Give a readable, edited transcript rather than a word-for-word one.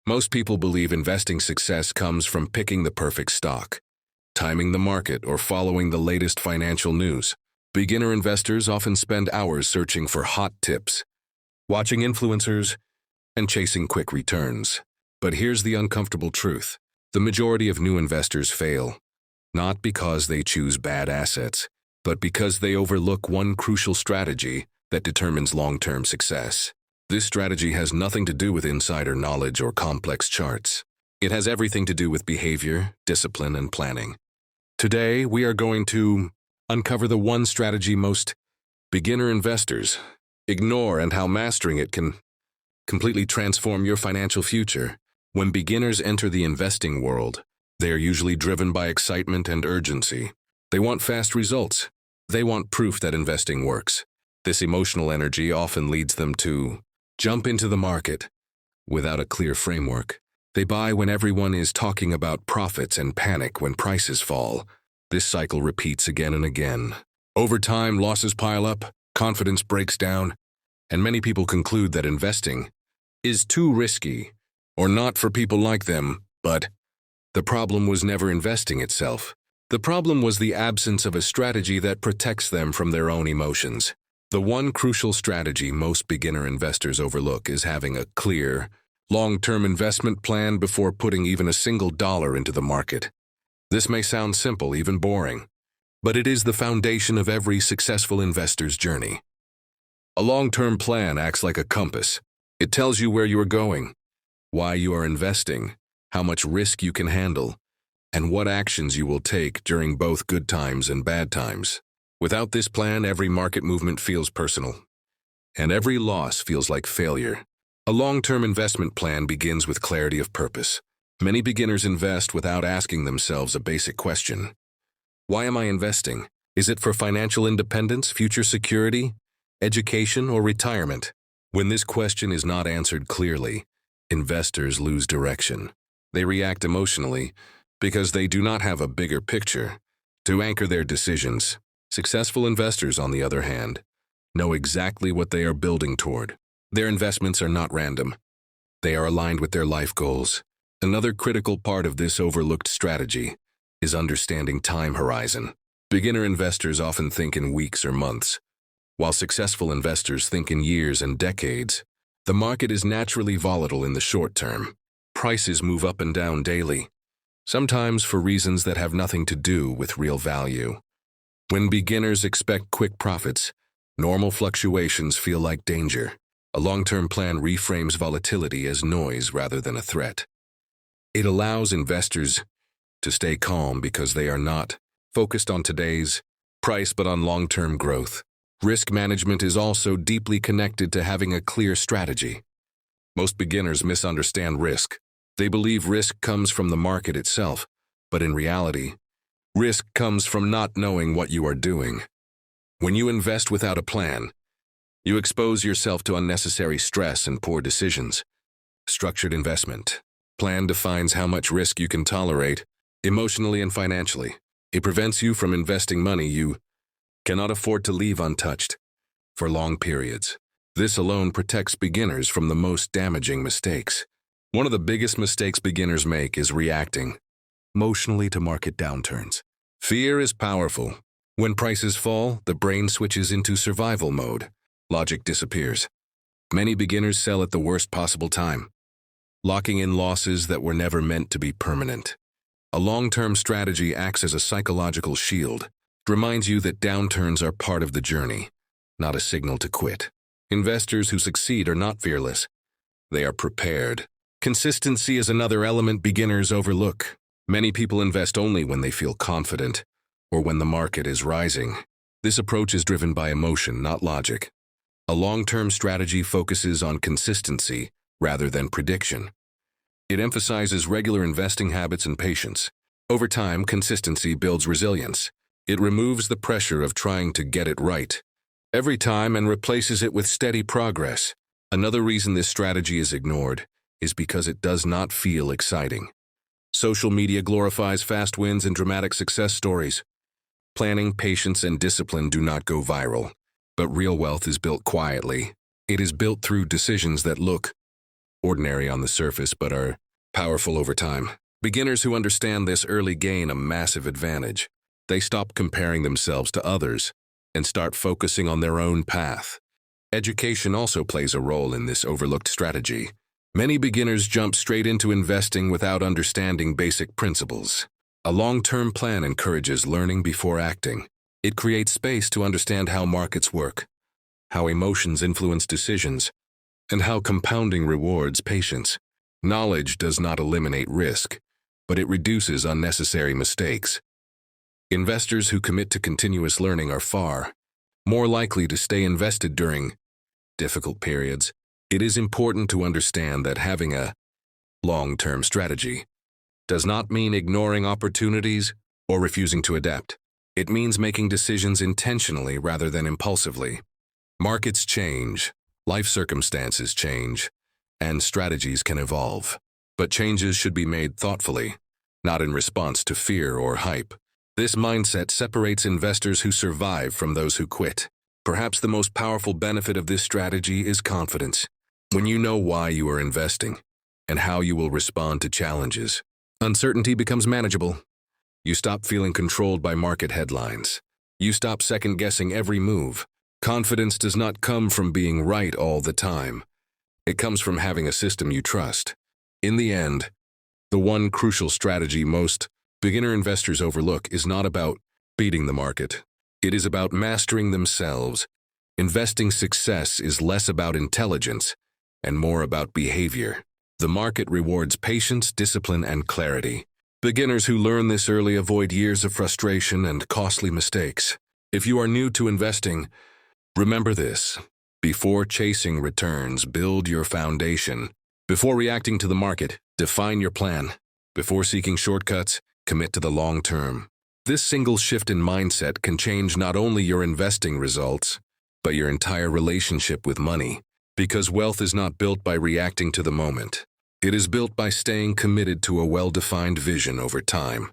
Most people believe investing success comes from picking the perfect stock, timing the market, or following the latest financial news. Beginner investors often spend hours searching for hot tips, watching influencers, and chasing quick returns. But here's the uncomfortable truth. The majority of new investors fail, not because they choose bad assets, but because they overlook one crucial strategy that determines long-term success. This strategy has nothing to do with insider knowledge or complex charts. It has everything to do with behavior, discipline, and planning. Today, we are going to uncover the one strategy most beginner investors ignore and how mastering it can completely transform your financial future. When beginners enter the investing world, they are usually driven by excitement and urgency. They want fast results. They want proof that investing works. This emotional energy often leads them to jump into the market without a clear framework. They buy when everyone is talking about profits and panic when prices fall. This cycle repeats again and again. Over time, losses pile up, confidence breaks down, and many people conclude that investing is too risky or not for people like them. But the problem was never investing itself. The problem was the absence of a strategy that protects them from their own emotions. The one crucial strategy most beginner investors overlook is having a clear, long-term investment plan before putting even a single dollar into the market. This may sound simple, even boring, but it is the foundation of every successful investor's journey. A long-term plan acts like a compass. It tells you where you are going, why you are investing, how much risk you can handle, and what actions you will take during both good times and bad times. Without this plan, every market movement feels personal, and every loss feels like failure. A long-term investment plan begins with clarity of purpose. Many beginners invest without asking themselves a basic question. Why am I investing? Is it for financial independence, future security, education, or retirement? When this question is not answered clearly, investors lose direction. They react emotionally because they do not have a bigger picture to anchor their decisions. Successful investors, on the other hand, know exactly what they are building toward. Their investments are not random. They are aligned with their life goals. Another critical part of this overlooked strategy is understanding time horizon. Beginner investors often think in weeks or months, while successful investors think in years and decades. The market is naturally volatile in the short term. Prices move up and down daily, sometimes for reasons that have nothing to do with real value. When beginners expect quick profits, normal fluctuations feel like danger. A long-term plan reframes volatility as noise rather than a threat. It allows investors to stay calm because they are not focused on today's price but on long-term growth. Risk management is also deeply connected to having a clear strategy. Most beginners misunderstand risk. They believe risk comes from the market itself, but in reality, risk comes from not knowing what you are doing. When you invest without a plan, you expose yourself to unnecessary stress and poor decisions. Structured investment plan defines how much risk you can tolerate, emotionally and financially. It prevents you from investing money you cannot afford to leave untouched for long periods. This alone protects beginners from the most damaging mistakes. One of the biggest mistakes beginners make is reacting emotionally to market downturns. Fear is powerful. When prices fall, the brain switches into survival mode. Logic disappears. Many beginners sell at the worst possible time, locking in losses that were never meant to be permanent. A long-term strategy acts as a psychological shield. It reminds you that downturns are part of the journey, not a signal to quit. Investors who succeed are not fearless. They are prepared. Consistency is another element beginners overlook. Many people invest only when they feel confident or when the market is rising. This approach is driven by emotion, not logic. A long-term strategy focuses on consistency rather than prediction. It emphasizes regular investing habits and patience. Over time, consistency builds resilience. It removes the pressure of trying to get it right every time and replaces it with steady progress. Another reason this strategy is ignored is because it does not feel exciting. Social media glorifies fast wins and dramatic success stories. Planning, patience, and discipline do not go viral, but real wealth is built quietly. It is built through decisions that look ordinary on the surface but are powerful over time. Beginners who understand this early gain a massive advantage. They stop comparing themselves to others and start focusing on their own path. Education also plays a role in this overlooked strategy. Many beginners jump straight into investing without understanding basic principles. A long-term plan encourages learning before acting. It creates space to understand how markets work, how emotions influence decisions, and how compounding rewards patience. Knowledge does not eliminate risk, but it reduces unnecessary mistakes. Investors who commit to continuous learning are far more likely to stay invested during difficult periods. It is important to understand that having a long-term strategy does not mean ignoring opportunities or refusing to adapt. It means making decisions intentionally rather than impulsively. Markets change, life circumstances change, and strategies can evolve. But changes should be made thoughtfully, not in response to fear or hype. This mindset separates investors who survive from those who quit. Perhaps the most powerful benefit of this strategy is confidence. When you know why you are investing and how you will respond to challenges, uncertainty becomes manageable. You stop feeling controlled by market headlines. You stop second-guessing every move. Confidence does not come from being right all the time. It comes from having a system you trust. In the end, the one crucial strategy most beginner investors overlook is not about beating the market. It is about mastering themselves. Investing success is less about intelligence and more about behavior. The market rewards patience, discipline, and clarity. Beginners who learn this early avoid years of frustration and costly mistakes. If you are new to investing, remember this. Before chasing returns, build your foundation. Before reacting to the market, define your plan. Before seeking shortcuts, commit to the long term. This single shift in mindset can change not only your investing results, but your entire relationship with money. Because wealth is not built by reacting to the moment. It is built by staying committed to a well-defined vision over time.